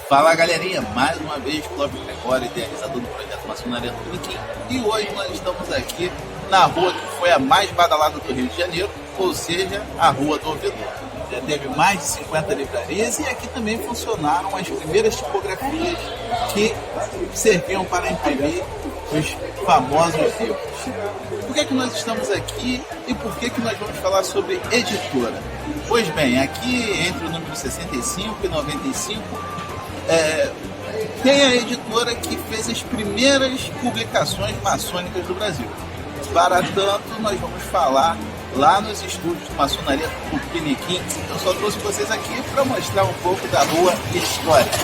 Fala galerinha, mais uma vez Cláudio Gregório, idealizador do projeto Maçonaria do Piniquim, e hoje nós estamos aqui na rua que foi a mais badalada do Rio de Janeiro, ou seja, a Rua do Ouvidor. Já teve mais de 50 livrarias e aqui também funcionaram as primeiras tipografias que serviam para imprimir os famosos livros. Por que nós estamos aqui e por que nós vamos falar sobre editora? Pois bem, aqui entre o número 65 e 95 tem a editora que fez as primeiras publicações maçônicas do Brasil. Para tanto, nós vamos falar lá nos estúdios de maçonaria do Piniquim. Eu só trouxe vocês aqui para mostrar um pouco da rua histórica.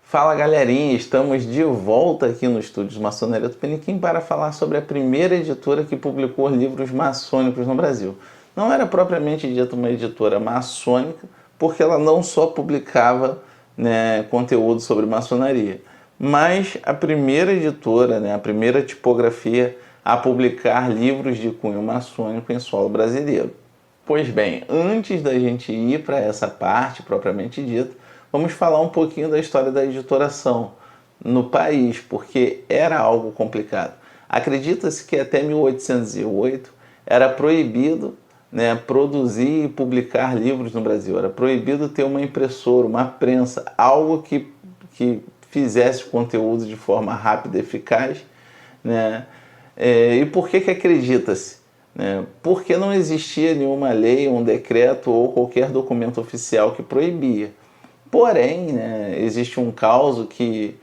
Fala galerinha, estamos de volta aqui no estúdio de Maçonaria do Piniquim para falar sobre a primeira editora que publicou livros maçônicos no Brasil. Não era propriamente dita uma editora maçônica, porque ela não só publicava conteúdo sobre maçonaria, mas a primeira editora, a primeira tipografia a publicar livros de cunho maçônico em solo brasileiro. Pois bem, antes da gente ir para essa parte propriamente dita, vamos falar um pouquinho da história da editoração no país, porque era algo complicado. Acredita-se que até 1808 era proibido produzir e publicar livros no Brasil. Era proibido ter uma impressora, uma prensa, algo que fizesse conteúdo de forma rápida e eficaz. E por que acredita-se? Porque não existia nenhuma lei, um decreto ou qualquer documento oficial que proibia. Porém, existe um caso que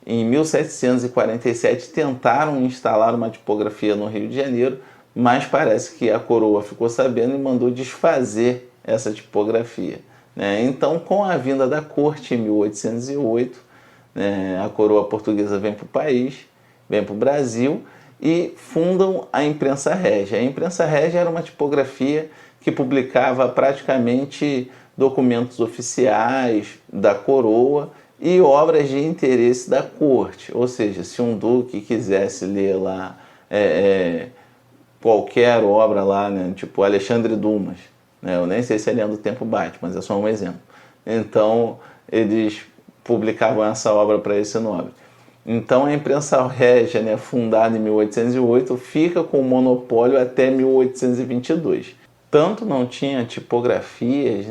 em 1747 tentaram instalar uma tipografia no Rio de Janeiro, mas parece que a coroa ficou sabendo e mandou desfazer essa tipografia. Então, com a vinda da corte em 1808, a coroa portuguesa vem para o país, vem para o Brasil e fundam a Imprensa Régia. A Imprensa Régia era uma tipografia que publicava praticamente documentos oficiais da coroa e obras de interesse da corte. Ou seja, se um duque quisesse ler lá qualquer obra lá, tipo Alexandre Dumas, eu nem sei se a linha do tempo bate, mas é só um exemplo. Então, eles publicavam essa obra para esse nobre. Então, a Imprensa Régia, fundada em 1808, fica com o monopólio até 1822. Tanto não tinha tipografias,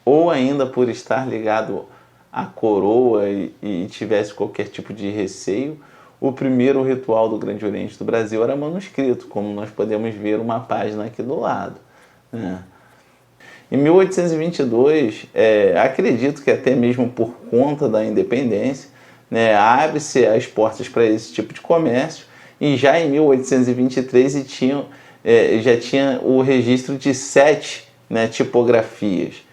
ou ainda por estar ligado à coroa e tivesse qualquer tipo de receio, o primeiro ritual do Grande Oriente do Brasil era manuscrito, como nós podemos ver uma página aqui do lado. Em 1822, acredito que até mesmo por conta da independência, abre-se as portas para esse tipo de comércio, e já em 1823 já tinha o registro de 7 tipografias.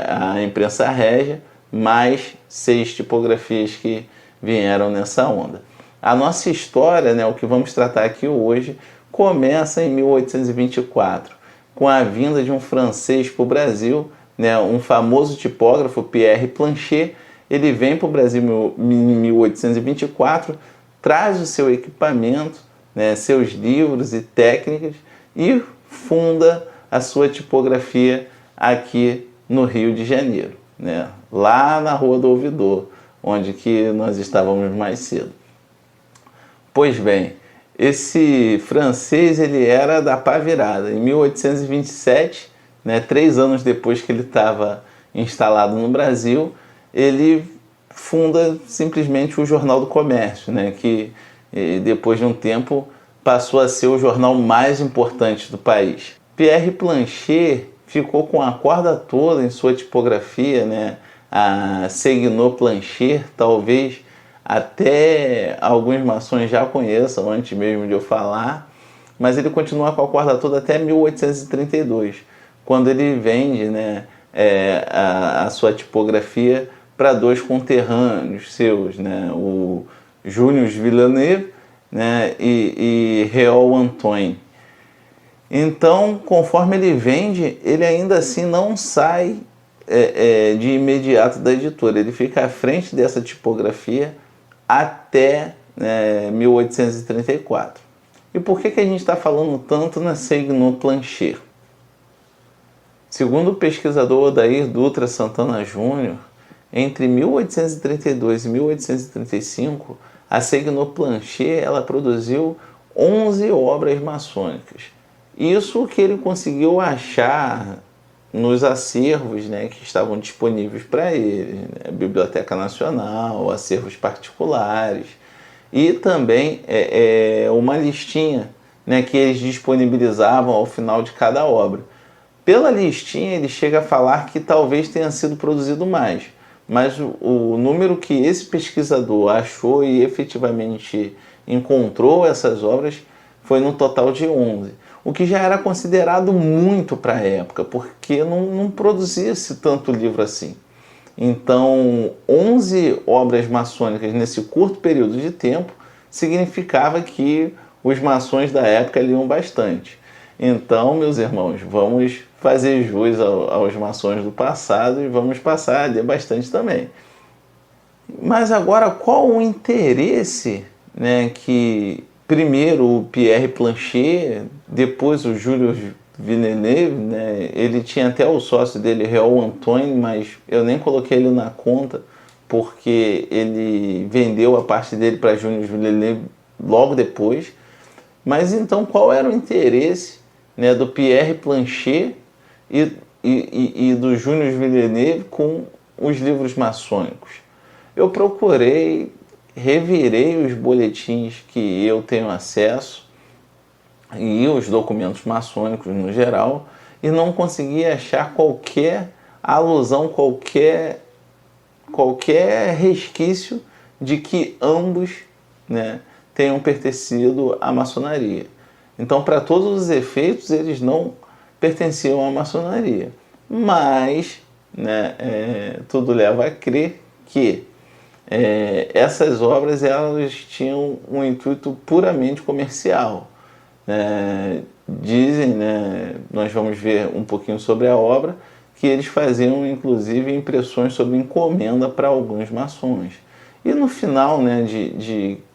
A Imprensa Régia, mais 6 tipografias que vieram nessa onda. A nossa história, o que vamos tratar aqui hoje, começa em 1824, com a vinda de um francês para o Brasil, um famoso tipógrafo, Pierre Planchet. Ele vem para o Brasil em 1824, traz o seu equipamento, seus livros e técnicas, e funda a sua tipografia aqui no Rio de Janeiro, lá na Rua do Ouvidor, onde que nós estávamos mais cedo. Pois bem, esse francês ele era da pá virada. Em 1827, 3 anos depois que ele estava instalado no Brasil, ele funda simplesmente o Jornal do Comércio, que depois de um tempo passou a ser o jornal mais importante do país. Pierre Planchet ficou com a corda toda em sua tipografia, a Seguinot Planchet, talvez até alguns maçons já conheçam antes mesmo de eu falar, mas ele continua com a corda toda até 1832, quando ele vende a sua tipografia para 2 conterrâneos seus, o Június Villeneuve e Réal Antoine. Então, conforme ele vende, ele ainda assim não sai de imediato da editora. Ele fica à frente dessa tipografia até 1834. E por que a gente está falando tanto na Seigno-Plancher? Segundo o pesquisador Odair Dutra Santana Júnior, entre 1832 e 1835, a Seigno-Plancher ela produziu 11 obras maçônicas. Isso que ele conseguiu achar nos acervos, que estavam disponíveis para ele, Biblioteca Nacional, acervos particulares, e também uma listinha que eles disponibilizavam ao final de cada obra. Pela listinha ele chega a falar que talvez tenha sido produzido mais, mas o número que esse pesquisador achou e efetivamente encontrou essas obras foi no total de 11, o que já era considerado muito para a época, porque não produzia-se tanto livro assim. Então, 11 obras maçônicas nesse curto período de tempo significava que os maçons da época liam bastante. Então, meus irmãos, vamos fazer jus aos maçons do passado e vamos passar a ler bastante também. Mas agora, qual o interesse que primeiro o Pierre Plancher, depois o Julius Villeneuve, ele tinha até o sócio dele, Réal Antoine, mas eu nem coloquei ele na conta porque ele vendeu a parte dele para Julius Villeneuve logo depois. Mas então qual era o interesse do Pierre Plancher e do Julius Villeneuve com os livros maçônicos? Eu procurei, revirei os boletins que eu tenho acesso e os documentos maçônicos no geral e não consegui achar qualquer alusão, qualquer resquício de que ambos tenham pertencido à maçonaria. Então, para todos os efeitos, eles não pertenciam à maçonaria. Mas tudo leva a crer que essas obras elas tinham um intuito puramente comercial. Dizem, nós vamos ver um pouquinho sobre a obra, que eles faziam inclusive impressões sob encomenda para alguns maçons. E no final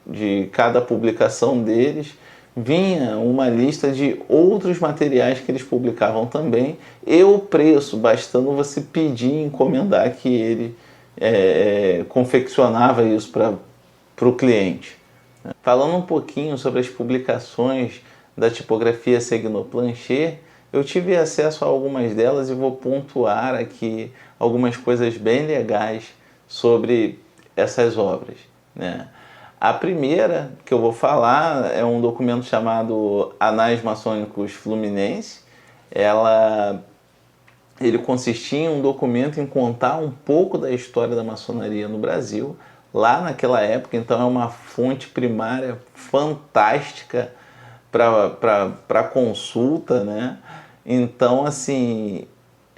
de cada publicação deles, vinha uma lista de outros materiais que eles publicavam também e o preço, bastando você pedir e encomendar que ele confeccionava isso para o cliente. Falando um pouquinho sobre as publicações da tipografia Seigno-Plancher, eu tive acesso a algumas delas e vou pontuar aqui algumas coisas bem legais sobre essas obras. A primeira que eu vou falar é um documento chamado Anais Maçônicos Fluminense. Ele consistia em um documento em contar um pouco da história da maçonaria no Brasil, lá naquela época. Então é uma fonte primária fantástica para consulta, Então, assim,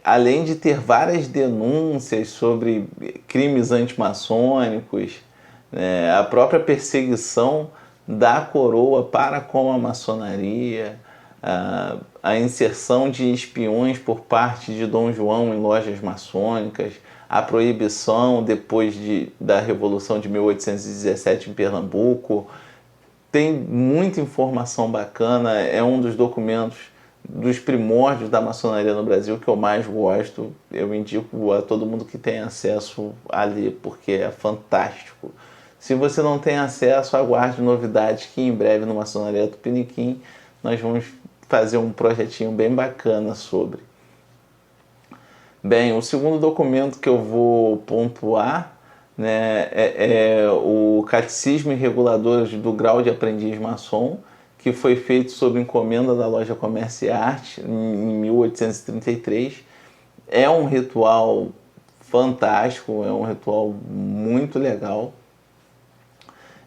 além de ter várias denúncias sobre crimes antimaçônicos, a própria perseguição da coroa para com a maçonaria, a inserção de espiões por parte de Dom João em lojas maçônicas, a proibição depois da Revolução de 1817 em Pernambuco. Tem muita informação bacana, é um dos documentos dos primórdios da maçonaria no Brasil que eu mais gosto. Eu indico a todo mundo que tem acesso a ler, porque é fantástico. Se você não tem acesso, aguarde novidades que em breve no Maçonaria Tupiniquim nós vamos fazer um projetinho bem bacana sobre. Bem, o segundo documento que eu vou pontuar é o Catecismo e Reguladores do Grau de Aprendiz Maçom, que foi feito sob encomenda da Loja Comércio e Arte em 1833. É um ritual fantástico, é um ritual muito legal.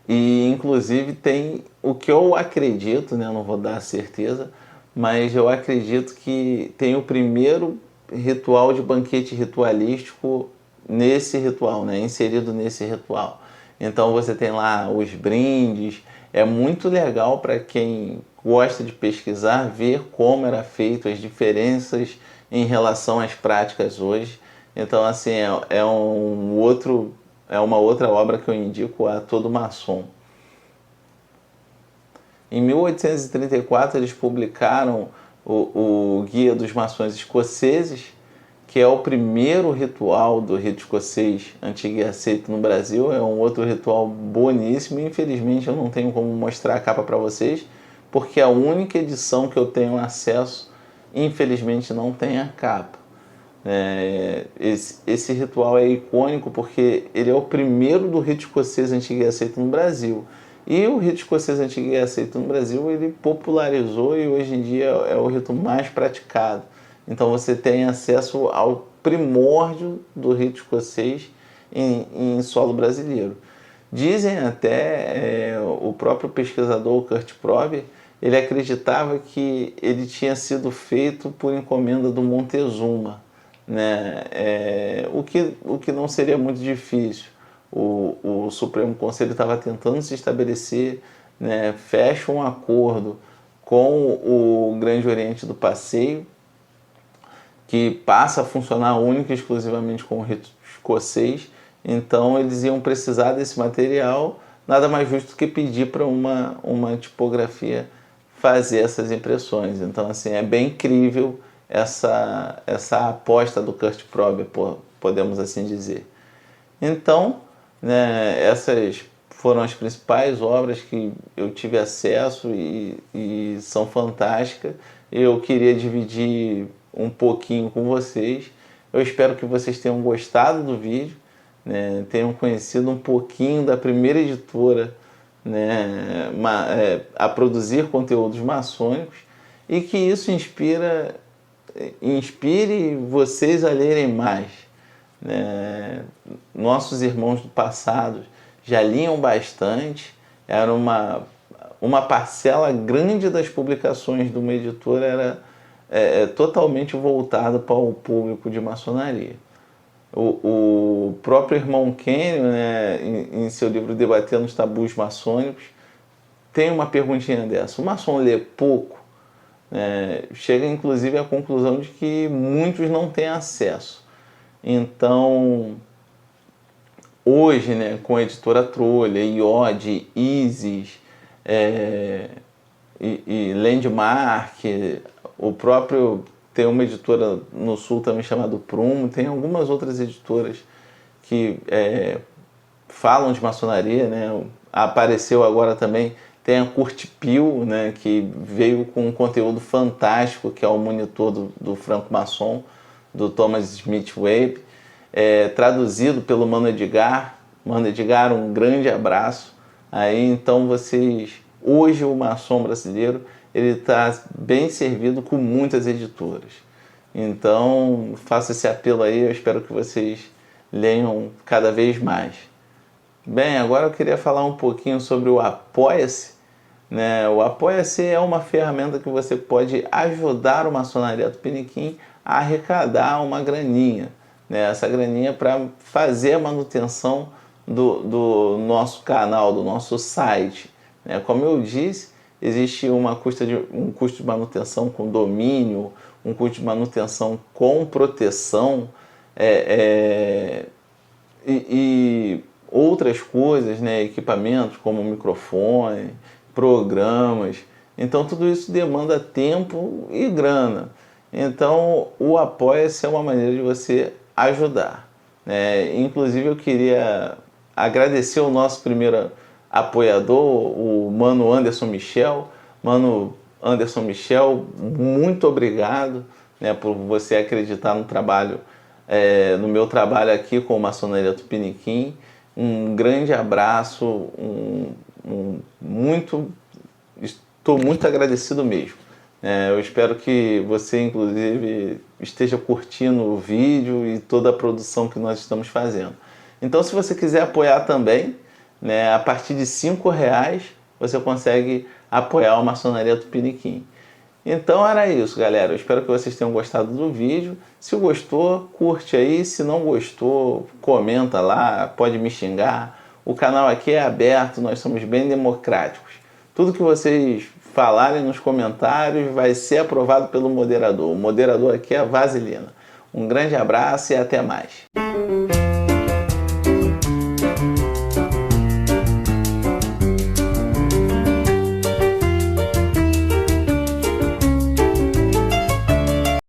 E inclusive tem o que eu acredito, não vou dar certeza, mas eu acredito que tem o primeiro ritual de banquete ritualístico nesse ritual, inserido nesse ritual. Então você tem lá os brindes. É muito legal para quem gosta de pesquisar, ver como era feito, as diferenças em relação às práticas hoje. Então, assim, é uma outra obra que eu indico a todo maçom. Em 1834, eles publicaram o Guia dos Maçons Escoceses, que é o primeiro ritual do rito escocês antigo e aceito no Brasil. É um outro ritual boníssimo. Infelizmente, eu não tenho como mostrar a capa para vocês, porque a única edição que eu tenho acesso, infelizmente, não tem a capa. Esse ritual é icônico porque ele é o primeiro do rito escocês antigo e aceito no Brasil. E o rito escocês antigo e aceito no Brasil, ele popularizou e hoje em dia é o rito mais praticado. Então você tem acesso ao primórdio do rito escocês em solo brasileiro. Dizem até, o próprio pesquisador Kurt Prober, ele acreditava que ele tinha sido feito por encomenda do Montezuma, né? O que não seria muito difícil. O Supremo Conselho estava tentando se estabelecer, né? Fecha um acordo com o Grande Oriente do Passeio, que passa a funcionar única e exclusivamente com o rito escocês. Então eles iam precisar desse material, nada mais justo que pedir para uma tipografia fazer essas impressões. Então, assim, é bem incrível essa aposta do Kurt Prober, podemos assim dizer. Então, né, essas foram as principais obras que eu tive acesso e são fantásticas. Eu queria dividir um pouquinho com vocês. Eu espero que vocês tenham gostado do vídeo, né, tenham conhecido um pouquinho da primeira editora, né, a produzir conteúdos maçônicos, e que isso inspire vocês a lerem mais, né? Nossos irmãos do passado já liam bastante, era uma parcela grande das publicações de uma editora era totalmente voltada para o público de maçonaria. O próprio irmão Kênio, né, em seu livro Debatendo os Tabus Maçônicos, tem uma perguntinha dessa: o maçom lê pouco? Chega inclusive à conclusão de que muitos não têm acesso. Então, hoje, né, com a editora Trolha, IOD, Isis, e Landmark, o próprio, tem uma editora no sul também chamada Prumo, tem algumas outras editoras que falam de maçonaria, né? Apareceu agora também, tem a Curtipil, né, que veio com um conteúdo fantástico, que é o monitor do franco-maçom, do Thomas Smith Webb, traduzido pelo Mano Edgar. Mano Edgar, um grande abraço. Aí, então, hoje o maçom brasileiro ele está bem servido com muitas editoras. Então, faço esse apelo aí, eu espero que vocês leiam cada vez mais. Bem, agora eu queria falar um pouquinho sobre o Apoia-se, né? O Apoia-se é uma ferramenta que você pode ajudar o Maçonaria Tupiniquim a arrecadar uma graninha, né? Essa graninha para fazer a manutenção do nosso canal, do nosso site, né? Como eu disse, existe um custo de manutenção com domínio, um custo de manutenção com proteção, e outras coisas, né? Equipamentos como microfone, programas. Então tudo isso demanda tempo e grana. Então o Apoia-se é uma maneira de você ajudar, né? Inclusive eu queria agradecer o nosso primeiro apoiador, o Mano Anderson Michel. Mano Anderson Michel, muito obrigado, né, por você acreditar no meu trabalho aqui com o Maçonaria Tupiniquim. Um grande abraço, estou muito agradecido mesmo. Eu espero que você, inclusive, esteja curtindo o vídeo e toda a produção que nós estamos fazendo. Então, se você quiser apoiar também, né, a partir de R$5 você consegue apoiar a Maçonaria Tupiniquim. Então era isso, galera. Eu espero que vocês tenham gostado do vídeo. Se gostou, curte aí. Se não gostou, comenta lá, pode me xingar. O canal aqui é aberto, nós somos bem democráticos. Tudo que vocês falarem nos comentários vai ser aprovado pelo moderador. O moderador aqui é a Vaselina. Um grande abraço e até mais.